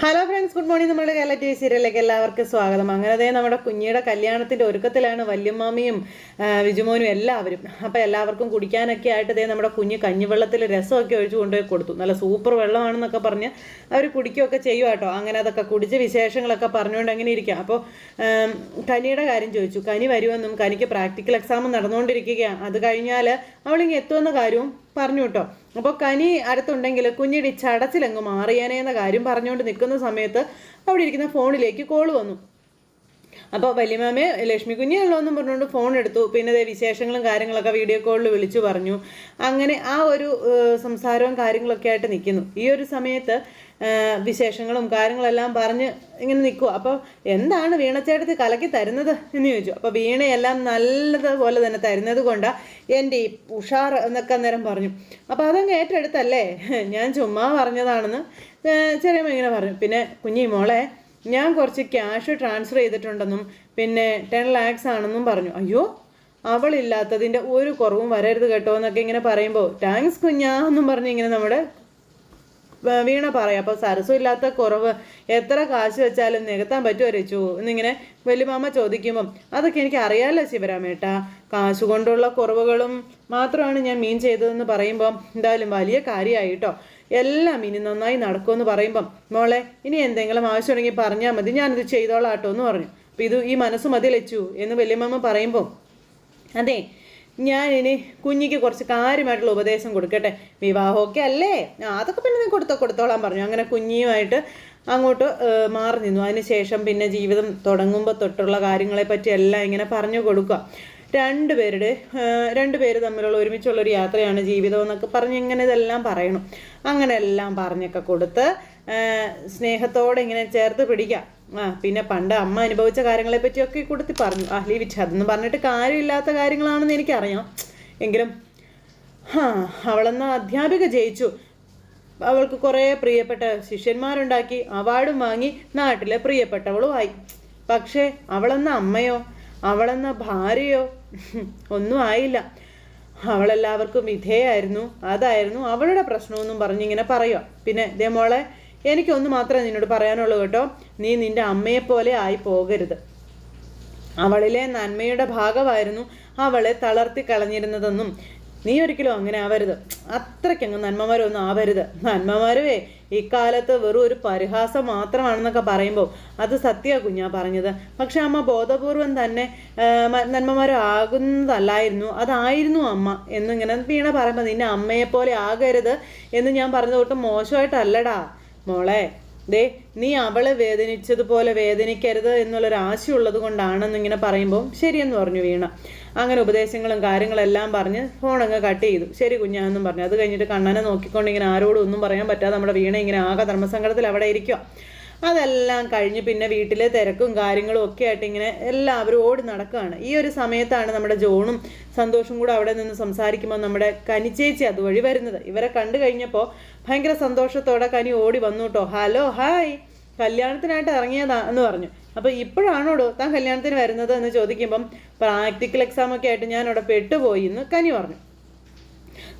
Hello friends, good morning. നമ്മുടെ Kerala T V സീരിയലിലേക്ക് എല്ലാവർക്കും സ്വാഗതം. അങ്ങനെ നമ്മുടെ കുഞ്ഞിയുടെ കല്യാണത്തിൻ്റെ ഒരുക്കത്തിലാണ് വല്യമ്മാമിയും വിജുമോനും എല്ലാവരും. അപ്പോൾ എല്ലാവർക്കും കുടിക്കാനൊക്കെ ആയിട്ട് നമ്മുടെ കുഞ്ഞ് കഞ്ഞിവെള്ളത്തിൽ രസമൊക്കെ ഒഴിച്ച് കൊണ്ടുപോയി കൊടുത്തു. നല്ല സൂപ്പർ വെള്ളമാണെന്നൊക്കെ പറഞ്ഞ് അവർ കുടിക്കുകയൊക്കെ ചെയ്യും കേട്ടോ. അങ്ങനെ അതൊക്കെ കുടിച്ച് വിശേഷങ്ങളൊക്കെ പറഞ്ഞുകൊണ്ട് അങ്ങനെ ഇരിക്കുക. അപ്പോൾ കനിയുടെ കാര്യം ചോദിച്ചു. കനി വരുമെന്നും കനിക്ക് പ്രാക്ടിക്കൽ എക്സാം നടന്നുകൊണ്ടിരിക്കുകയാണ്, അത് കഴിഞ്ഞാൽ അവളിങ്ങ് എത്തുമെന്ന കാര്യവും പറഞ്ഞു കേട്ടോ. അപ്പോൾ കനി അടുത്തുണ്ടെങ്കിൽ കുഞ്ഞിടി ചടച്ചിലങ്ങ് മാറിയാനേ എന്ന കാര്യം പറഞ്ഞുകൊണ്ട് നിൽക്കുന്ന സമയത്ത് അവിടെ ഇരിക്കുന്ന ഫോണിലേക്ക് കോൾ വന്നു. അപ്പോൾ വല്യമാമയെ ലക്ഷ്മി കുഞ്ഞുള്ളൂ എന്നും പറഞ്ഞുകൊണ്ട് ഫോൺ എടുത്തു. പിന്നെ വിശേഷങ്ങളും കാര്യങ്ങളൊക്കെ വീഡിയോ കോളിൽ വിളിച്ചു പറഞ്ഞു. അങ്ങനെ ആ ഒരു സംസാരവും കാര്യങ്ങളൊക്കെ ആയിട്ട് നിൽക്കുന്നു. ഈ ഒരു സമയത്ത് വിശേഷങ്ങളും കാര്യങ്ങളെല്ലാം പറഞ്ഞ് ഇങ്ങനെ നിൽക്കുക. അപ്പോൾ എന്താണ് വീണച്ചേട്ടത്തി കലക്കി തരുന്നത് എന്ന് ചോദിച്ചു. അപ്പോൾ വീണയെല്ലാം നല്ലതുപോലെ തന്നെ തരുന്നത് കൊണ്ടാണ് എൻ്റെ ഈ ഉഷാർ എന്നൊക്കെ അന്നേരം പറഞ്ഞു. അപ്പോൾ അതങ്ങ് ഏറ്റെടുത്തല്ലേ, ഞാൻ ചുമ്മാ പറഞ്ഞതാണെന്ന് ചെറിയമ്മ ഇങ്ങനെ പറഞ്ഞു. പിന്നെ കുഞ്ഞി മോളെ, ഞാൻ കുറച്ച് ക്യാഷ് ട്രാൻസ്ഫർ ചെയ്തിട്ടുണ്ടെന്നും പിന്നെ 10 lakhs ആണെന്നും പറഞ്ഞു. അയ്യോ, അവളില്ലാത്തതിൻ്റെ ഒരു കുറവും വരരുത് കേട്ടോ എന്നൊക്കെ ഇങ്ങനെ പറയുമ്പോൾ താങ്ക്സ് കുഞ്ഞാന്നും പറഞ്ഞ് ഇങ്ങനെ നമ്മുടെ വീണ പറയാം. അപ്പോൾ സരസും ഇല്ലാത്ത കുറവ് എത്ര കാശ് വെച്ചാലും നികത്താൻ പറ്റുമോ രച്ചു എന്നിങ്ങനെ വല്യമാമ ചോദിക്കുമ്പം അതൊക്കെ എനിക്ക് അറിയാമല്ലോ ശിവരാമേട്ടാ, കാശ് കൊണ്ടുള്ള കുറവുകളും മാത്രമാണ് ഞാൻ മീൻ ചെയ്തതെന്ന് പറയുമ്പം എന്തായാലും വലിയ കാര്യമായി കേട്ടോ, എല്ലാം ഇനി നന്നായി നടക്കുമെന്ന് പറയുമ്പം മോളെ ഇനി എന്തെങ്കിലും ആവശ്യമുണ്ടെങ്കിൽ പറഞ്ഞാൽ മതി, ഞാനിത് ചെയ്തോളാം കേട്ടോ എന്ന് പറഞ്ഞു. അപ്പോൾ ഈ മനസ്സ് മതി ലച്ചു എന്ന് വല്യമാമ പറയുമ്പം അതെ, ഞാനിനി കുഞ്ഞിക്ക് കുറച്ച് കാര്യമായിട്ടുള്ള ഉപദേശം കൊടുക്കട്ടെ, വിവാഹമൊക്കെ അല്ലേ, അതൊക്കെ പിന്നെ നീ കൊടുത്തോളാൻ പറഞ്ഞു. അങ്ങനെ കുഞ്ഞിയുമായിട്ട് അങ്ങോട്ട് മാറി നിന്നു. അതിനുശേഷം പിന്നെ ജീവിതം തുടങ്ങുമ്പോൾ തൊട്ടുള്ള കാര്യങ്ങളെ പറ്റി എല്ലാം ഇങ്ങനെ പറഞ്ഞു കൊടുക്കുക. രണ്ടുപേര് തമ്മിലുള്ള ഒരുമിച്ചുള്ളൊരു യാത്രയാണ് ജീവിതം എന്നൊക്കെ പറഞ്ഞ് ഇങ്ങനെ ഇതെല്ലാം പറയണം. അങ്ങനെ എല്ലാം പറഞ്ഞൊക്കെ കൊടുത്ത് സ്നേഹത്തോടെ ഇങ്ങനെ ചേർത്ത് പിടിക്കാം. പിന്നെ പണ്ട് അമ്മ അനുഭവിച്ച കാര്യങ്ങളെ പറ്റിയൊക്കെ കൊടുത്തി പറഞ്ഞു. ലീവിച്ച് അതൊന്നും പറഞ്ഞിട്ട് കാര്യമില്ലാത്ത കാര്യങ്ങളാണെന്ന് എനിക്കറിയാം, എങ്കിലും അവളെന്ന അധ്യാപിക ജയിച്ചു, അവൾക്ക് കുറേ പ്രിയപ്പെട്ട ശിഷ്യന്മാരുണ്ടാക്കി, അവാർഡും വാങ്ങി, നാട്ടിലെ പ്രിയപ്പെട്ടവളുമായി. പക്ഷേ അവളെന്ന അമ്മയോ അവളെന്ന ഭാര്യയോ ഒന്നും ആയില്ല. അവളെല്ലാവർക്കും വിധേയായിരുന്നു, അതായിരുന്നു അവളുടെ പ്രശ്നമെന്നും പറഞ്ഞിങ്ങനെ പറയുക. പിന്നെ ദേ മോളെ, എനിക്കൊന്ന് മാത്രമേ നിന്നോട് പറയാനുള്ളൂ കേട്ടോ, നീ നിൻ്റെ അമ്മയെപ്പോലെ ആയി പോകരുത്. അവളിലെ നന്മയുടെ ഭാഗമായിരുന്നു അവളെ തളർത്തി കളഞ്ഞിരുന്നതെന്നും നീ ഒരിക്കലും അങ്ങനെ ആവരുത്, അത്രയ്ക്കങ്ങ് നന്മമാരൊന്നും ആവരുത്. നന്മമാരുവേ ഇക്കാലത്ത് വെറും ഒരു പരിഹാസം മാത്രമാണെന്നൊക്കെ പറയുമ്പോൾ അത് സത്യ കുഞ്ഞാ പറഞ്ഞത്. പക്ഷെ അമ്മ ബോധപൂർവം തന്നെ നന്മമാരാകുന്നതല്ലായിരുന്നു, അതായിരുന്നു അമ്മ എന്നിങ്ങനെ വീണ പറയുമ്പോൾ നിന്നെ അമ്മയെപ്പോലെ ആകരുത് എന്ന് ഞാൻ പറഞ്ഞത് തൊട്ട് മോശമായിട്ടല്ലടാ മോളെ, നീ അവളെ വേദനിച്ചതുപോലെ വേദനിക്കരുത് എന്നുള്ളൊരു ആശയമുള്ളത് കൊണ്ടാണെന്നിങ്ങനെ പറയുമ്പോൾ ശരിയെന്ന് പറഞ്ഞു വീണ. അങ്ങനെ ഉപദേശങ്ങളും കാര്യങ്ങളെല്ലാം പറഞ്ഞ് ഫോണങ്ങ് കട്ട് ചെയ്തു. ശരി കുഞ്ഞാന്നും പറഞ്ഞു. അത് കഴിഞ്ഞിട്ട് കണ്ണനെ നോക്കിക്കൊണ്ട് ഇങ്ങനെ ആരോടും ഒന്നും പറയാൻ പറ്റാതെ നമ്മുടെ വീണ ഇങ്ങനെ ആകെ ധർമ്മസങ്കടത്തിൽ അവിടെ ഇരിക്കുക. അതെല്ലാം കഴിഞ്ഞ് പിന്നെ വീട്ടിലെ തിരക്കും കാര്യങ്ങളും ഒക്കെ ആയിട്ട് ഇങ്ങനെ എല്ലാവരും ഓടി നടക്കുകയാണ്. ഈ ഒരു സമയത്താണ് നമ്മുടെ ജോണും സന്തോഷും കൂടെ അവിടെ നിന്ന് സംസാരിക്കുമ്പോൾ നമ്മുടെ കനിച്ചേച്ചി അതുവഴി വരുന്നത്. ഇവരെ കണ്ടു കഴിഞ്ഞപ്പോൾ ഭയങ്കര സന്തോഷത്തോടെ കനി ഓടി വന്നു കേട്ടോ. ഹലോ ഹായ്, കല്യാണത്തിനായിട്ട് ഇറങ്ങിയതാ എന്ന് പറഞ്ഞു. അപ്പോൾ ഇപ്പോഴാണോടോ താൻ കല്യാണത്തിന് വരുന്നത് എന്ന് ചോദിക്കുമ്പം പ്രാക്ടിക്കൽ എക്സാമൊക്കെ ആയിട്ട് ഞാൻ അവിടെ പെട്ടുപോയി എന്ന് കനി പറഞ്ഞു.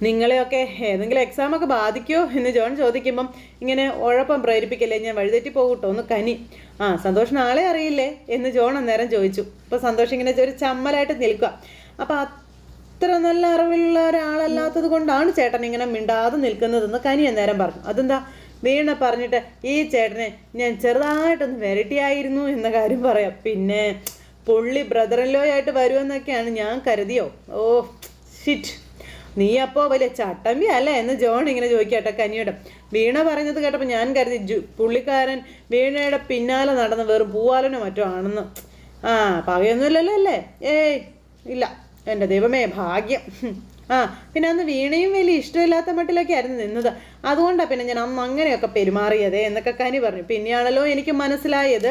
നിങ്ങളെയൊക്കെ ഏതെങ്കിലും എക്സാമൊക്കെ ബാധിക്കുമോ എന്ന് ജോൺ ചോദിക്കുമ്പം ഇങ്ങനെ ഉഴപ്പം പ്രേരിപ്പിക്കല്ലേ, ഞാൻ വഴിതെറ്റി പോകട്ടോ ഒന്ന് കനി. സന്തോഷം നാളെ അറിയില്ലേ എന്ന് ജോൺ അന്നേരം ചോദിച്ചു. അപ്പോൾ സന്തോഷം ഇങ്ങനെ ഒരു ചമ്മലായിട്ട് നിൽക്കുക. അപ്പോൾ അത്ര നല്ല അറിവുള്ള ഒരാളല്ലാത്തത് കൊണ്ടാണ് ചേട്ടൻ ഇങ്ങനെ മിണ്ടാതെ നിൽക്കുന്നതെന്ന് കനി അന്നേരം പറഞ്ഞു. അതെന്താ വീണ പറഞ്ഞിട്ട് ഈ ചേട്ടനെ ഞാൻ ചെറുതായിട്ടൊന്ന് വെരട്ടിയായിരുന്നു എന്ന കാര്യം പറയാം. പിന്നെ പുള്ളി ബ്രദറിൻലോ ആയിട്ട് വരുമെന്നൊക്കെയാണ് ഞാൻ കരുതിയോ? ഓ ഷിറ്റ്, നീ അപ്പോൾ വലിയ ചട്ടമ്പി അല്ലേ എന്ന് ജോൺ ഇങ്ങനെ ചോദിക്കട്ടെ കനിയോട്. വീണ പറഞ്ഞത് കേട്ടപ്പോൾ ഞാൻ കരുതി പുള്ളിക്കാരൻ വീണയുടെ പിന്നാലെ നടന്ന് വെറും പൂവാലനോ മറ്റോ ആണെന്ന്. പകയൊന്നുമില്ലല്ലോ അല്ലേ? ഏയ് ഇല്ല, എൻ്റെ ദൈവമേ ഭാഗ്യം. പിന്നെ അന്ന് വീണയും വലിയ ഇഷ്ടമില്ലാത്ത മട്ടിലൊക്കെ ആയിരുന്നു നിന്നത്, അതുകൊണ്ടാണ് പിന്നെ ഞാൻ അന്ന് അങ്ങനെയൊക്കെ പെരുമാറിയത് എന്നൊക്കെ കനി പറഞ്ഞു. പിന്നെയാണല്ലോ എനിക്ക് മനസ്സിലായത്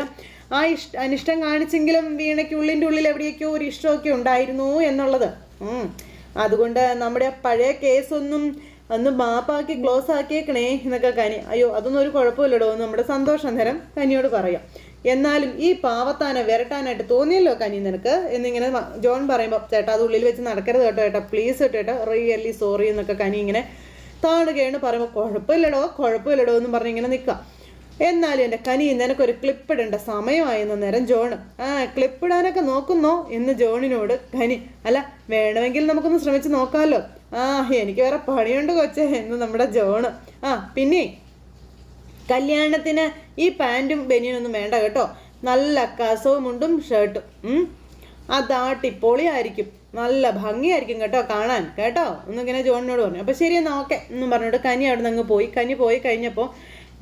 അനിഷ്ടം കാണിച്ചെങ്കിലും വീണയ്ക്ക് ഉള്ളിൻ്റെ ഉള്ളിൽ എവിടെയൊക്കെയോ ഒരു ഇഷ്ടമൊക്കെ ഉണ്ടായിരുന്നു എന്നുള്ളത്. അതുകൊണ്ട് നമ്മുടെ പഴയ കേസൊന്നും ഒന്ന് മാപ്പാക്കി ക്ലോസ് ആക്കിയേക്കണേ എന്നൊക്കെ കനി. അയ്യോ അതൊന്നും ഒരു കുഴപ്പമില്ലടോ എന്ന് നമ്മുടെ സന്തോഷം നേരം കനിയോട് പറയാം. എന്നാലും ഈ പാവത്താനെ വിരട്ടാനായിട്ട് തോന്നിയല്ലോ കനി നിനക്ക് എന്നിങ്ങനെ ജോൺ പറയുമ്പോൾ ചേട്ടാ അത് ഉള്ളിൽ വെച്ച് നടക്കരുത് കേട്ടോ ചേട്ടാ, പ്ലീസ് കേട്ടോ, റിയലി സോറി എന്നൊക്കെ കനി ഇങ്ങനെ താണുകയാണ് പറയുമ്പോൾ കുഴപ്പമില്ലടോ എന്ന് പറഞ്ഞ് ഇങ്ങനെ നിൽക്കുക. എന്നാലും എൻ്റെ കനി നിനക്കൊരു ക്ലിപ്പിടേണ്ട സമയമായെന്ന നേരം ജോണ്. ക്ലിപ്പിടാനൊക്കെ നോക്കുന്നോ എന്ന് ജോണിനോട് കനി. അല്ല വേണമെങ്കിൽ നമുക്കൊന്ന് ശ്രമിച്ച് നോക്കാമല്ലോ. എനിക്ക് വേറെ പണിയുണ്ട് കൊച്ചേ എന്ന് നമ്മുടെ ജോണ്. പിന്നെ കല്യാണത്തിന് ഈ പാൻറ്റും ബനിയനൊന്നും വേണ്ട കേട്ടോ, നല്ല കസവും മുണ്ടും ഷർട്ടും അതാട്ടിപ്പൊളിയായിരിക്കും, നല്ല ഭംഗിയായിരിക്കും കേട്ടോ കാണാൻ കേട്ടോ എന്നിങ്ങനെ ജോണിനോട് പറഞ്ഞു. അപ്പോൾ ശരി എന്നാൽ ഓക്കെ എന്നും പറഞ്ഞിട്ട് കനി അവിടെ നിന്ന് അങ്ങ് പോയി. കനി പോയി കഴിഞ്ഞപ്പോൾ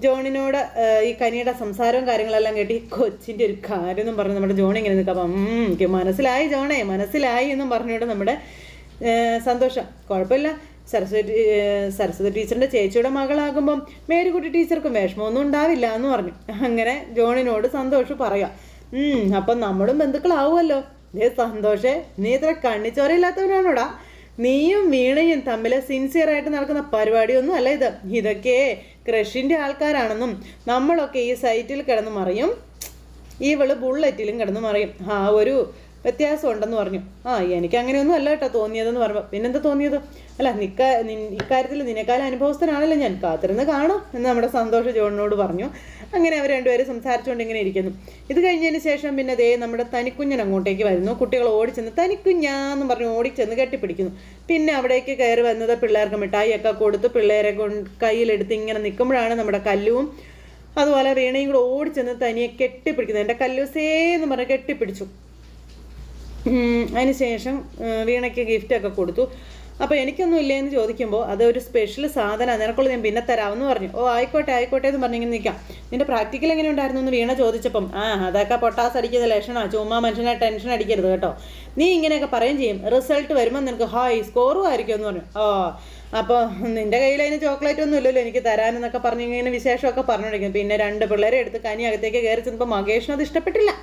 ജോണിനോട് ഈ കനിയുടെ സംസാരവും കാര്യങ്ങളെല്ലാം കേട്ടി കൊച്ചിൻ്റെ ഒരു കാര്യം എന്നും പറഞ്ഞു നമ്മുടെ ജോണി ഇങ്ങനെ നിൽക്കാം. അപ്പം എനിക്ക് മനസ്സിലായി ജോണേ, മനസ്സിലായി എന്നും പറഞ്ഞുകൊണ്ട് നമ്മുടെ സന്തോഷം. കുഴപ്പമില്ല, സരസ്വതി ടീച്ചറിൻ്റെ ചേച്ചിയുടെ മകളാകുമ്പം മേരിക്കുട്ടി ടീച്ചർക്കും വിഷമമൊന്നും ഉണ്ടാവില്ല എന്ന് പറഞ്ഞു. അങ്ങനെ ജോണിനോട് സന്തോഷം പറയാം. അപ്പം നമ്മളും ബന്ധുക്കളാവുമല്ലോ. സന്തോഷേ, നീ ഇത്ര കണ്ണിച്ചോരയില്ലാത്തവനാണോടാ? നീയും വീണയും തമ്മിൽ സിൻസിയറായിട്ട് നടക്കുന്ന പരിപാടിയൊന്നും അല്ല ഇത്. ഇതൊക്കെ ക്രഷിൻ്റെ ആൾക്കാരാണെന്നും നമ്മളൊക്കെ ഈ സൈറ്റിൽ കിടന്ന് മറിയും, ഇവള് ബുള്ളറ്റിലും കിടന്ന് മറിയും, ഒരു വ്യത്യാസം ഉണ്ടെന്ന് പറഞ്ഞു. എനിക്ക് അങ്ങനെയൊന്നും അല്ല കേട്ടോ തോന്നിയതെന്ന് പറയുമ്പോൾ പിന്നെന്താ തോന്നിയത്? അല്ല ഇക്കാര്യത്തിൽ നിന്നെക്കാലം അനുഭവസ്ഥനാണല്ലോ ഞാൻ, കാത്തിരുന്ന് കാണാം എന്ന് നമ്മുടെ സന്തോഷ ജോണിനോട് പറഞ്ഞു. അങ്ങനെ അവർ രണ്ടുപേരും സംസാരിച്ചുകൊണ്ട് ഇങ്ങനെ ഇരിക്കുന്നു. ഇത് കഴിഞ്ഞതിന് ശേഷം പിന്നെ ദേ നമ്മുടെ തനിക്കുഞ്ഞൻ അങ്ങോട്ടേക്ക് വരുന്നു. കുട്ടികൾ ഓടിച്ചെന്ന് തനിക്കുഞ്ഞാന്ന് പറഞ്ഞ് ഓടിച്ചെന്ന് കെട്ടിപ്പിടിക്കുന്നു. പിന്നെ അവിടേക്ക് കയറി വന്നത് പിള്ളേർക്ക് മിഠായിയൊക്കെ കൊടുത്ത് പിള്ളേരെ കയ്യിലെടുത്ത് ഇങ്ങനെ നിൽക്കുമ്പോഴാണ് നമ്മുടെ കല്ലുവും അതുപോലെ വീണയും കൂടെ ഓടിച്ചെന്ന് തനിയെ കെട്ടിപ്പിടിക്കുന്നത്. എൻ്റെ കല്ലൂസേന്ന് പറഞ്ഞ് കെട്ടിപ്പിടിച്ചു. അതിന് ശേഷം വീണയ്ക്ക് ഗിഫ്റ്റൊക്കെ കൊടുത്തു. അപ്പോൾ എനിക്കൊന്നും ഇല്ലേന്ന് ചോദിക്കുമ്പോൾ അതൊരു സ്പെഷ്യൽ സാധനമാണ്, നിനക്കുള്ളത് ഞാൻ പിന്നെ തരാമെന്ന് പറഞ്ഞു. ആയിക്കോട്ടെ എന്ന് പറഞ്ഞിങ്ങനെ നിൽക്കാം. നിൻ്റെ പ്രാക്ടിക്കൽ എങ്ങനെ ഉണ്ടായിരുന്നു എന്ന് വീണ ചോദിച്ചപ്പം അതൊക്കെ പൊട്ടാസ് അടിക്കുന്ന ലക്ഷണമാണ്, ചുമ്മാ മനുഷ്യനെ ടെൻഷൻ അടിക്കരുത് കേട്ടോ, നീ ഇങ്ങനെയൊക്കെ പറയും ചെയ്യും, റിസൾട്ട് വരുമ്പോൾ നിനക്ക് ഹൈ സ്കോറും ആയിരിക്കും എന്ന് പറഞ്ഞു. അപ്പോൾ നിൻ്റെ കയ്യിൽ അതിന് ചോക്ലേറ്റ് ഒന്നും ഇല്ലല്ലോ എനിക്ക് തരാനെന്നൊക്കെ പറഞ്ഞ് ഇങ്ങനെ വിശേഷമൊക്കെ പറഞ്ഞുകൊണ്ടിരിക്കും. പിന്നെ രണ്ട് പിള്ളേരെ എടുത്ത് കനി അകത്തേക്ക് കയറി ചെന്നപ്പോൾ മകേഷിന് അത് ഇഷ്ടപ്പെട്ടില്ല.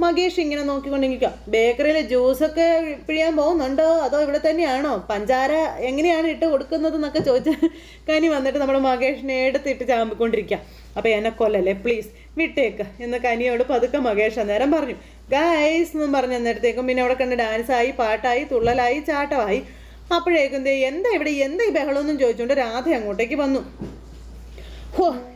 മകേഷ് ഇങ്ങനെ നോക്കിക്കൊണ്ടിരിക്കുക. ബേക്കറിയിൽ ജ്യൂസൊക്കെ പിഴിയാൻ പോകുന്നുണ്ടോ അതോ ഇവിടെ തന്നെയാണോ, പഞ്ചാര എങ്ങനെയാണ് ഇട്ട് കൊടുക്കുന്നത് എന്നൊക്കെ ചോദിച്ച് കനി വന്നിട്ട് നമ്മുടെ മകേഷിനെ എടുത്തിട്ട് ചാമ്പിക്കൊണ്ടിരിക്കുക. അപ്പോൾ എന്നെ കൊല്ലല്ലേ പ്ലീസ് വിട്ടേക്ക് എന്ന് കനിയോട് പതുക്കെ മകേഷ് അന്നേരം പറഞ്ഞു. ഗൈസ് എന്നും പറഞ്ഞു അന്നേരത്തേക്കും പിന്നെ അവിടെ കണ്ട് ഡാൻസായി, പാട്ടായി, തുള്ളലായി, ചാട്ടമായി. അപ്പോഴേക്കും എന്താ ഈ ബഹളമൊന്നും ചോദിച്ചുകൊണ്ട് രാധ അങ്ങോട്ടേക്ക് വന്നു.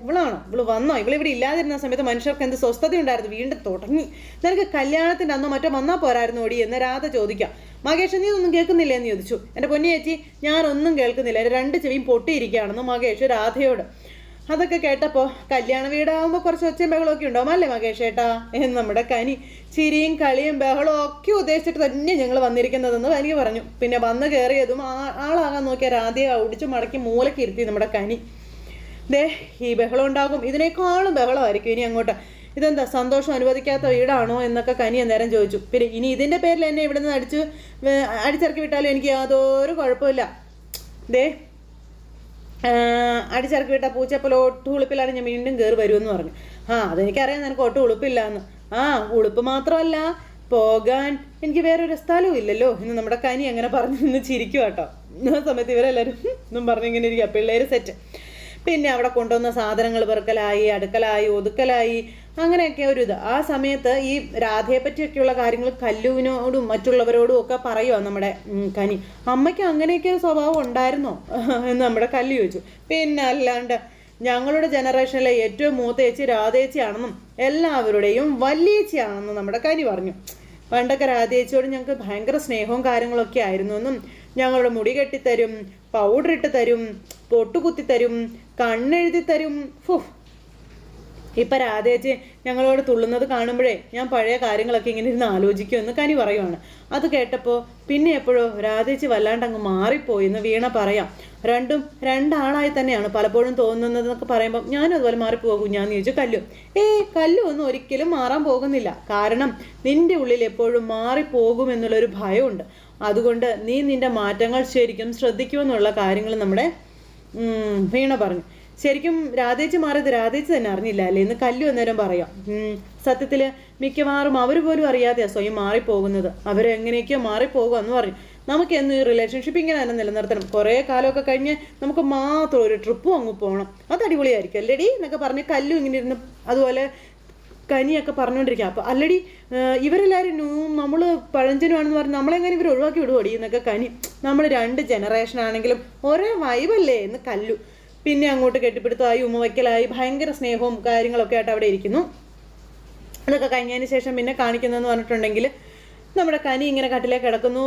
ഇവളാണോ, ഇവള് വന്നോ? ഇവളിവിടെ ഇല്ലാതിരുന്ന സമയത്ത് മനുഷ്യർക്ക് എന്ത് സ്വസ്ഥത ഉണ്ടായിരുന്നു, വീണ്ടും തുടങ്ങി. നിനക്ക് കല്യാണത്തിൻ്റെ അന്നോ മറ്റോ വന്നാൽ പോരായിരുന്നു ഓടി എന്ന് രാധ ചോദിക്കാം. മകേഷ് നീ ഒന്നും കേൾക്കുന്നില്ല എന്ന് ചോദിച്ചു. എൻ്റെ പൊന്നി ചേച്ചി ഞാനൊന്നും കേൾക്കുന്നില്ല, രണ്ട് ചെവിയും പൊട്ടിയിരിക്കുകയാണെന്ന് മകേഷ് രാധയോട്. അതൊക്കെ കേട്ടപ്പോൾ കല്യാണ വീടാകുമ്പോൾ കുറച്ച് ഒച്ചയും ബഹളമൊക്കെ ഉണ്ടാവും അല്ലേ മകേഷ് ഏട്ടാ എന്ന് നമ്മുടെ കനി. ചിരിയും കളിയും ബഹളവും ഒക്കെ ഉദ്ദേശിച്ചിട്ട് തന്നെ ഞങ്ങൾ വന്നിരിക്കുന്നതെന്ന് കനി പറഞ്ഞു. പിന്നെ വന്ന് കയറിയതും ആളാകാൻ നോക്കിയ രാധയെ ഒടിച്ചു മടക്കി മൂലക്ക് ഇരുത്തി നമ്മുടെ കനി. ഈ ബഹളം ഉണ്ടാകും, ഇതിനേക്കാളും ബഹളമായിരിക്കും ഇനി അങ്ങോട്ട്. ഇതെന്താ സന്തോഷം അനുവദിക്കാത്ത വീടാണോ എന്നൊക്കെ കനി അന്നേരം ചോദിച്ചു. പിന്നെ ഇനി ഇതിൻ്റെ പേരിൽ എന്നെ ഇവിടെ നിന്ന് അടിച്ചിറക്കി വിട്ടാലും എനിക്ക് യാതൊരു കുഴപ്പമില്ല. അടിച്ചിറക്കി വിട്ടാൽ പൂച്ചപ്പോലെ ഒട്ടും ഉളുപ്പിലാണ് ഞാൻ വീണ്ടും കയറി വരുമെന്ന് പറഞ്ഞു. അതെനിക്കറിയാം നിനക്ക് ഒട്ടും ഉളുപ്പില്ല എന്ന്. ഉളുപ്പ് മാത്രമല്ല പോകാൻ എനിക്ക് വേറൊരു സ്ഥലവും ഇല്ലല്ലോ എന്ന് നമ്മുടെ കനി അങ്ങനെ പറഞ്ഞു നിന്ന് ചിരിക്കും കേട്ടോ. ആ സമയത്ത് ഇവരെല്ലാവരും എന്നും പറഞ്ഞിങ്ങനെ ഇരിക്കുക, പിള്ളേർ സെറ്റ്. പിന്നെ അവിടെ കൊണ്ടുവന്ന സാധനങ്ങൾ പെറുക്കലായി, അടുക്കലായി, ഒതുക്കലായി, അങ്ങനെയൊക്കെ ഒരു ഇത്. ആ സമയത്ത് ഈ രാധയെ പറ്റിയൊക്കെയുള്ള കാര്യങ്ങൾ കല്ലുവിനോടും മറ്റുള്ളവരോടും ഒക്കെ പറയുക നമ്മുടെ കനി. അമ്മയ്ക്ക് അങ്ങനെയൊക്കെ ഒരു സ്വഭാവം ഉണ്ടായിരുന്നോ എന്ന് നമ്മുടെ കല്ലു ചോദിച്ചു. പിന്നെ അല്ലാണ്ട് ഞങ്ങളുടെ ജനറേഷനിലെ ഏറ്റവും മൂത്ത ചേച്ചി രാധേച്ചിയാണെന്നും എല്ലാവരുടെയും വലിയേച്ചിയാണെന്നും നമ്മുടെ കനി പറഞ്ഞു. പണ്ടൊക്കെ രാധേച്ചിയോട് ഞങ്ങൾക്ക് ഭയങ്കര സ്നേഹവും കാര്യങ്ങളൊക്കെ ആയിരുന്നു എന്നും ഞങ്ങളുടെ മുടി കെട്ടിത്തരും, പൗഡർ ഇട്ട് തരും, പൊട്ടുകുത്തി തരും, കണ്ണെഴുതി തരും. ഇപ്പം രാധേച്ചി ഞങ്ങളോട് തുള്ളുന്നത് കാണുമ്പോഴേ ഞാൻ പഴയ കാര്യങ്ങളൊക്കെ ഇങ്ങനെ ഇരുന്ന് ആലോചിക്കുമെന്ന് കനി പറയുവാണ്. അത് കേട്ടപ്പോൾ പിന്നെ എപ്പോഴോ രാധേച്ചി വല്ലാണ്ട് അങ്ങ് മാറിപ്പോയി എന്ന് വീണ പറയാം. രണ്ടാളായി തന്നെയാണ് പലപ്പോഴും തോന്നുന്നതെന്നൊക്കെ പറയുമ്പോൾ ഞാനും അതുപോലെ മാറിപ്പോകും ഞാൻ ചോദിച്ചു കല്ലു. കല്ലു ഒന്നും ഒരിക്കലും മാറാൻ പോകുന്നില്ല. കാരണം നിന്റെ ഉള്ളിൽ എപ്പോഴും മാറിപ്പോകുമെന്നുള്ളൊരു ഭയമുണ്ട്. അതുകൊണ്ട് നീ നിന്റെ മാറ്റങ്ങൾ ശരിക്കും ശ്രദ്ധിക്കുമെന്നുള്ള കാര്യങ്ങൾ നമ്മുടെ വീണ പറഞ്ഞു. ശരിക്കും രാധേച്ചി മാറിയത് രാധേച്ചി തന്നെ അറിഞ്ഞില്ല അല്ലേ എന്ന് കല്ലു അന്നേരം പറയാം. സത്യത്തിൽ മിക്കവാറും അവർ പോലും അറിയാതെയാണ് സ്വയം മാറിപ്പോകുന്നത്. അവരെങ്ങനെയൊക്കെയോ മാറിപ്പോകുക എന്ന് പറഞ്ഞു. നമുക്ക് എന്നും ഈ റിലേഷൻഷിപ്പ് ഇങ്ങനെ തന്നെ നിലനിർത്തണം. കുറേ കാലമൊക്കെ കഴിഞ്ഞ് നമുക്ക് മാത്രം ഒരു ട്രിപ്പും അങ്ങ് പോകണം, അത് അടിപൊളിയായിരിക്കും അല്ലേടി എന്നൊക്കെ പറഞ്ഞ് കല്ലു ഇങ്ങനെ ഇരുന്ന് അതുപോലെ കനിയൊക്കെ പറഞ്ഞുകൊണ്ടിരിക്കുക. അപ്പോൾ അല്ലടി ഇവരെല്ലാവരും നമ്മൾ പഴഞ്ചനുമാണെന്ന് പറഞ്ഞ് നമ്മളെങ്ങനെ ഇവർ ഒഴിവാക്കി വിടുവോടി എന്നൊക്കെ കനി. നമ്മൾ 2 ജനറേഷൻ ആണെങ്കിലും ഒരേ വൈബല്ലേ എന്ന് കല്ലു. പിന്നെ അങ്ങോട്ട് കെട്ടിപ്പിടുത്തമായി ഉമ്മ വയ്ക്കലായി ഭയങ്കര സ്നേഹവും കാര്യങ്ങളൊക്കെ ആയിട്ട് അവിടെ ഇരിക്കുന്നു. അതൊക്കെ കഴിഞ്ഞതിന് ശേഷം പിന്നെ കാണിക്കുന്നതെന്ന് പറഞ്ഞിട്ടുണ്ടെങ്കിൽ നമ്മുടെ കനി ഇങ്ങനെ കട്ടിലേക്ക് കിടക്കുന്നു.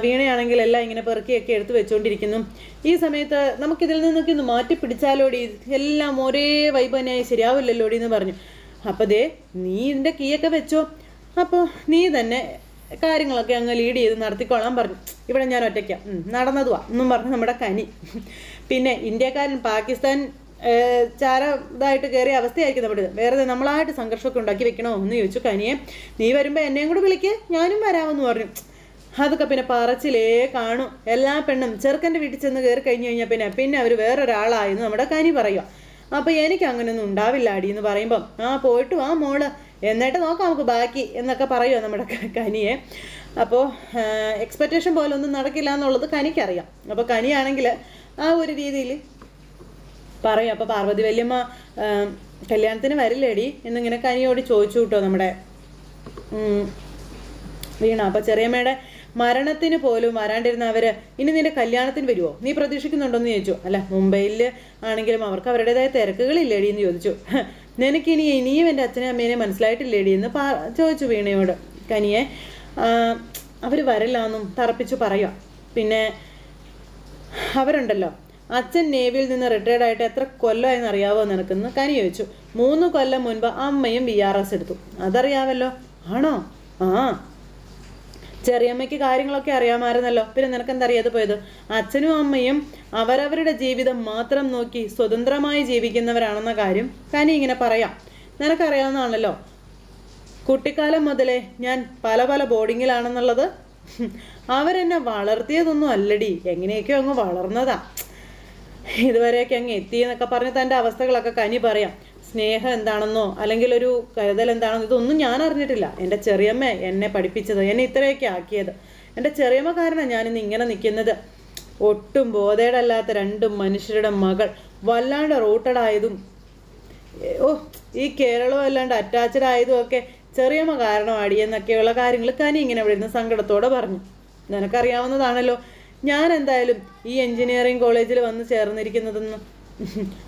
വീണയാണെങ്കിൽ എല്ലാം ഇങ്ങനെ പെറുക്കിയൊക്കെ എടുത്ത് വെച്ചുകൊണ്ടിരിക്കുന്നു. ഈ സമയത്ത് നമുക്കിതിൽ നിന്നൊക്കെ ഒന്ന് മാറ്റി പിടിച്ചാലോടി, എല്ലാം ഒരേ വൈബ് തന്നെയായി ശരിയാവില്ലല്ലോടി എന്ന് പറഞ്ഞു. അപ്പോൾ ദേ നീ ഇതിൻ്റെ കീയൊക്കെ വെച്ചോ, അപ്പോൾ നീ തന്നെ കാര്യങ്ങളൊക്കെ അങ്ങ് ലീഡ് ചെയ്ത് നടത്തിക്കോളാൻ പറഞ്ഞു. ഇവിടെ ഞാൻ ഒറ്റയ്ക്കാം, നടന്നതുവാ എന്നും പറഞ്ഞു നമ്മുടെ കനി. പിന്നെ ഇന്ത്യക്കാരൻ പാകിസ്ഥാൻ ഇതായിട്ട് കയറിയ അവസ്ഥയായിരിക്കും നമ്മുടെ. വേറെ നമ്മളായിട്ട് സംഘർഷമൊക്കെ ഉണ്ടാക്കി വെക്കണോ എന്ന് ചോദിച്ചു കനിയെ. നീ വരുമ്പോൾ എന്നെയും കൂടെ വിളിക്ക്, ഞാനും വരാമെന്ന് പറഞ്ഞു. അതൊക്കെ പിന്നെ പറച്ചിലേ കാണും. എല്ലാ പെണ്ണും ചെറുക്കൻ്റെ വീട്ടിൽ ചെന്ന് കയറി കഴിഞ്ഞ് കഴിഞ്ഞാൽ പിന്നെ അവർ വേറൊരാളായെന്ന് നമ്മുടെ കനി പറയുക. അപ്പോൾ എനിക്ക് അങ്ങനെയൊന്നും ഉണ്ടാവില്ല അടി എന്ന് പറയുമ്പം പോയിട്ട് വാ മോള്, എന്നിട്ട് നോക്കാം നമുക്ക് ബാക്കി എന്നൊക്കെ പറയുമോ നമ്മുടെ കനിയെ. അപ്പോൾ എക്സ്പെക്റ്റേഷൻ പോലെ ഒന്നും നടക്കില്ല എന്നുള്ളത് കനിക്കറിയാം. അപ്പോൾ കനിയാണെങ്കിൽ ആ ഒരു രീതിയിൽ പറയും. അപ്പോൾ പാർവതി വല്യമ്മ കല്യാണത്തിന് വരില്ലേടി എന്നിങ്ങനെ കനിയോട് ചോദിച്ചു കേട്ടോ നമ്മുടെ വീണ. അപ്പോൾ ചെറിയമ്മയുടെ മരണത്തിന് പോലും വരാണ്ടിരുന്ന അവർ ഇനി നിന്റെ കല്യാണത്തിന് വരുമോ, നീ പ്രതീക്ഷിക്കുന്നുണ്ടോയെന്ന് ചോദിച്ചു. അല്ല, മുംബൈയിൽ ആണെങ്കിലും അവർക്ക് അവരുടേതായ തിരക്കുകളില്ലേടി എന്ന് ചോദിച്ചു. നിനക്കിനി ഇനിയും എൻ്റെ അച്ഛനെ അമ്മേനെ മനസ്സിലായിട്ടില്ലേടി എന്ന് ചോദിച്ചു വീണയോട് കനിയെ. അവർ വരില്ല എന്നും തറപ്പിച്ചു പറയുക. പിന്നെ അവരുണ്ടല്ലോ, അച്ഛൻ നേവിയിൽ നിന്ന് റിട്ടയർഡ് ആയിട്ട് എത്ര കൊല്ലമായെന്ന് അറിയാവോ നിനക്കെന്ന് കനി ചോദിച്ചു. 3 കൊല്ലം മുൻപ് അമ്മയും VRS എടുത്തു. അതറിയാമല്ലോ. ആണോ? ചെറിയമ്മയ്ക്ക് കാര്യങ്ങളൊക്കെ അറിയാമായിരുന്നല്ലോ, പിന്നെ നിനക്കെന്തറിയാതെ പോയത്? അച്ഛനും അമ്മയും അവരവരുടെ ജീവിതം മാത്രം നോക്കി സ്വതന്ത്രമായി ജീവിക്കുന്നവരാണെന്ന കാര്യം കനി ഇങ്ങനെ പറയാം. നിനക്കറിയാവുന്നതാണല്ലോ, കുട്ടിക്കാലം മുതലേ ഞാൻ പല ബോർഡിങ്ങിലാണെന്നുള്ളത്. അവരെന്നെ വളർത്തിയതൊന്നും അല്ലടി, എങ്ങനെയൊക്കെയോ അങ്ങ് വളർന്നതാ, ഇതുവരെയൊക്കെ അങ്ങ് എത്തിയെന്നൊക്കെ പറഞ്ഞ് തൻ്റെ അവസ്ഥകളൊക്കെ കനി പറയാം. സ്നേഹം എന്താണെന്നോ അല്ലെങ്കിൽ ഒരു കരുതൽ എന്താണെന്നോ ഇതൊന്നും ഞാൻ അറിഞ്ഞിട്ടില്ല. എൻ്റെ ചെറിയമ്മ എന്നെ പഠിപ്പിച്ചത്, എന്നെ ഇത്രയൊക്കെ ആക്കിയത്. എൻ്റെ ചെറിയമ്മ കാരണം ഞാനിന്ന് ഇങ്ങനെ നിൽക്കുന്നത്. ഒട്ടും ബോധേടല്ലാത്ത 2 മനുഷ്യരുടെ മകൾ വല്ലാണ്ട് റൂട്ടഡായതും ഈ കേരളവും അല്ലാണ്ട് അറ്റാച്ച്ഡ് ആയതും ഒക്കെ ചെറിയമ്മ കാരണം അടിയെന്നൊക്കെയുള്ള കാര്യങ്ങൾ കനി ഇങ്ങനെ ഇവിടെ ഇരുന്ന് സങ്കടത്തോടെ പറഞ്ഞു. നിനക്കറിയാവുന്നതാണല്ലോ ഞാൻ എന്തായാലും ഈ എൻജിനീയറിംഗ് കോളേജിൽ വന്ന് ചേർന്നിരിക്കുന്നതെന്ന്.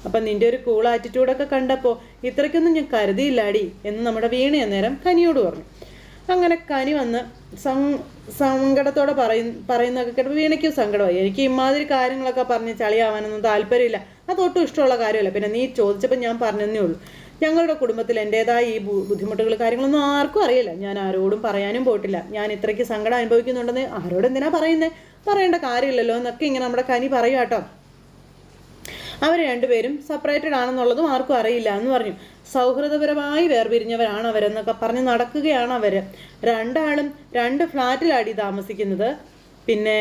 അപ്പം നിൻ്റെ ഒരു കൂൾ ആറ്റിറ്റ്യൂഡൊക്കെ കണ്ടപ്പോൾ ഇത്രയ്ക്കൊന്നും ഞാൻ കരുതിയില്ലാടി എന്ന് നമ്മുടെ വീണ അന്നേരം കനിയോട് പറഞ്ഞു. അങ്ങനെ കനി വന്ന് സങ്കടത്തോടെ പറയുന്നതൊക്കെ കേട്ടപ്പോൾ വീണയ്ക്കും സങ്കടമായി. എനിക്ക് ഇമാതിരി കാര്യങ്ങളൊക്കെ പറഞ്ഞ് ചളിയാവാനൊന്നും താല്പര്യമില്ല, അതൊട്ടും ഇഷ്ടമുള്ള കാര്യമല്ല. പിന്നെ നീ ചോദിച്ചപ്പോൾ ഞാൻ പറഞ്ഞതേ ഉള്ളൂ. ഞങ്ങളുടെ കുടുംബത്തിൽ എൻ്റേതായ ഈ ബുദ്ധിമുട്ടുകൾ കാര്യങ്ങളൊന്നും ആർക്കും അറിയില്ല. ഞാൻ ആരോടും പറയാനും പോയിട്ടില്ല. ഞാൻ ഇത്രയ്ക്ക് സങ്കടം അനുഭവിക്കുന്നുണ്ടെന്ന് ആരോട് എന്തിനാ പറയുന്നത്, പറയേണ്ട കാര്യമില്ലല്ലോ എന്നൊക്കെ ഇങ്ങനെ നമ്മുടെ കനി പറയും കേട്ടോ. അവർ 2 പേരും സെപ്പറേറ്റഡ് ആണെന്നുള്ളതും ആർക്കും അറിയില്ല എന്ന് പറഞ്ഞു. സൗഹൃദപരമായി വേർപിരിഞ്ഞവരാണ് അവരെന്നൊക്കെ പറഞ്ഞ് നടക്കുകയാണ് അവർ. 2 ആളും 2 ഫ്ലാറ്റിലാടി താമസിക്കുന്നത്. പിന്നെ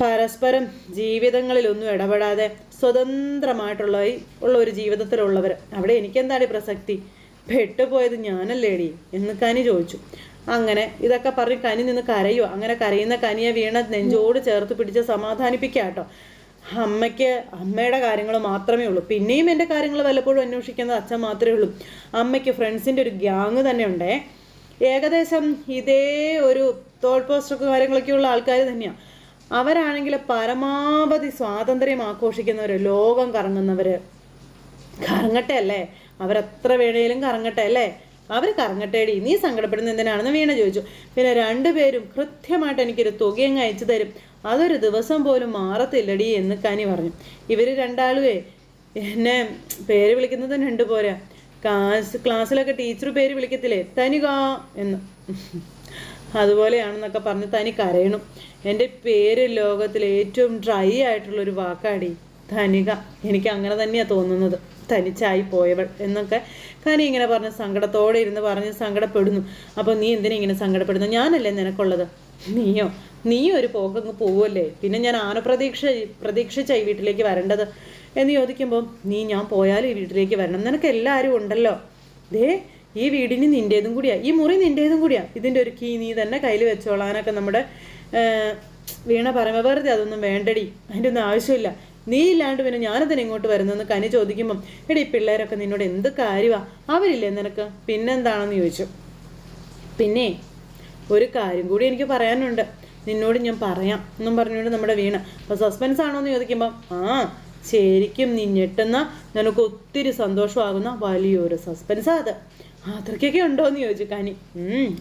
പരസ്പരം ജീവിതങ്ങളിലൊന്നും ഇടപെടാതെ സ്വതന്ത്രമായിട്ടുള്ള ഒരു ജീവിതത്തിലുള്ളവർ. അവിടെ എനിക്കെന്താണ് പ്രസക്തി, പെട്ടുപോയത് ഞാനല്ലേടി എന്ന് കനി ചോദിച്ചു. അങ്ങനെ ഇതൊക്കെ പറഞ്ഞ് കനി നിന്ന് കരയുക. അങ്ങനെ കരയുന്ന കനിയെ വീണ നെഞ്ചോട് ചേർത്ത് പിടിച്ച് സമാധാനിപ്പിക്കുക കേട്ടോ. അമ്മയ്ക്ക് അമ്മയുടെ കാര്യങ്ങൾ മാത്രമേ ഉള്ളൂ, പിന്നെയും എൻ്റെ കാര്യങ്ങൾ വല്ലപ്പോഴും അന്വേഷിക്കുന്നത് അച്ഛൻ മാത്രമേ ഉള്ളൂ. അമ്മയ്ക്ക് ഫ്രണ്ട്സിൻ്റെ ഒരു ഗ്യാങ് തന്നെ ഉണ്ടേ, ഏകദേശം ഇതേ ഒരു തോൾ പോസ്റ്റർ കാര്യങ്ങളൊക്കെയുള്ള ആൾക്കാർ തന്നെയാണ്. അവരാണെങ്കിൽ പരമാവധി സ്വാതന്ത്ര്യം ആഘോഷിക്കുന്നവർ, ലോകം കറങ്ങുന്നവർ. കറങ്ങട്ടെ അല്ലേ, അവരെത്ര വേണേലും കറങ്ങട്ടെ അല്ലേ, അവർ കറങ്ങട്ടേടി, നീ സങ്കടപ്പെടുന്ന എന്തിനാണെന്ന് വീണ ചോദിച്ചു. പിന്നെ 2 പേരും കൃത്യമായിട്ട് എനിക്കൊരു തുകയങ്ങ് അയച്ചു തരും, അതൊരു ദിവസം പോലും മാറത്തില്ലടി എന്ന് കനി പറഞ്ഞു. ഇവർ 2 ആളുവേ എന്നെ പേര് വിളിക്കുന്നത് 2 പോരാ, ക്ലാസ്സിലൊക്കെ ടീച്ചർ പേര് വിളിക്കത്തില്ലേ, തനിക എന്ന്, അതുപോലെയാണെന്നൊക്കെ പറഞ്ഞ് തനി കരയണം. എൻ്റെ പേര് ലോകത്തിലെ ഏറ്റവും ഡ്രൈ ആയിട്ടുള്ളൊരു വാക്കാടി ധനിക, എനിക്ക് അങ്ങനെ തന്നെയാണ് തോന്നുന്നത്, തനിച്ചായി പോയവൾ എന്നൊക്കെ കനി ഇങ്ങനെ പറഞ്ഞ് സങ്കടത്തോടെ ഇരുന്ന് പറഞ്ഞ് സങ്കടപ്പെടുന്നു. അപ്പോൾ നീ എന്തിനാ ഇങ്ങനെ സങ്കടപ്പെടുന്നു, ഞാനല്ലേ നിനക്കുള്ളത്, നീ ഒരു പോക്കങ്ങ് പോവുമല്ലേ, പിന്നെ ഞാൻ പ്രതീക്ഷിച്ചായി വീട്ടിലേക്ക് വരേണ്ടത് എന്ന് ചോദിക്കുമ്പോൾ ഞാൻ പോയാലും ഈ വീട്ടിലേക്ക് വരണം, നിനക്ക് എല്ലാവരും ഉണ്ടല്ലോ, ദേ ഈ വീടിന് നിൻ്റേതും കൂടിയാ, ഈ മുറി നിൻ്റേതും കൂടിയാ, ഇതിൻ്റെ ഒരു കീ നീ തന്നെ കയ്യിൽ വെച്ചോളാനൊക്കെ നമ്മുടെ വീണ പറയുമ്പോൾ വെറുതെ അതൊന്നും വേണ്ടടി, അതിൻ്റെ ഒന്നും ആവശ്യമില്ല, നീ ഇല്ലാണ്ട് പിന്നെ ഞാനതിന് ഇങ്ങോട്ട് വരുന്നതെന്ന് കനി ചോദിക്കുമ്പം എടി പിള്ളേരൊക്കെ നിന്നോട് എന്ത് കാര്യമാണ്, അവരില്ലേ നിനക്ക്, പിന്നെന്താണെന്ന് ചോദിച്ചു. പിന്നെ ഒരു കാര്യം കൂടി എനിക്ക് പറയാനുണ്ട്, നിന്നോട് ഞാൻ പറയാം എന്നും പറഞ്ഞുകൊണ്ട് നമ്മുടെ വീണ. അപ്പോൾ സസ്പെൻസ് ആണോ എന്ന് ചോദിക്കുമ്പം ശരിക്കും നീ ഞെട്ടുന്ന, നിനക്ക് ഒത്തിരി സന്തോഷമാകുന്ന വലിയൊരു സസ്പെൻസാണ് അത്. അത്രയ്ക്കൊക്കെ ഉണ്ടോ എന്ന് ചോദിച്ചു കനി.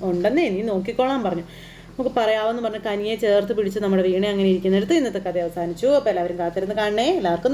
ഉണ്ടെന്നേ, നീ നോക്കിക്കോളാൻ പറഞ്ഞു. നമുക്ക് പറയാമെന്ന് പറഞ്ഞ് കനിയെ ചേർത്ത് പിടിച്ച് നമ്മുടെ വീണ അങ്ങനെ ഇരിക്കുന്നിടത്ത് ഇന്നത്തെ കഥ അവസാനിച്ചു. അപ്പോൾ എല്ലാവരും കാത്തിരുന്ന് കാണണേ. എല്ലാവർക്കും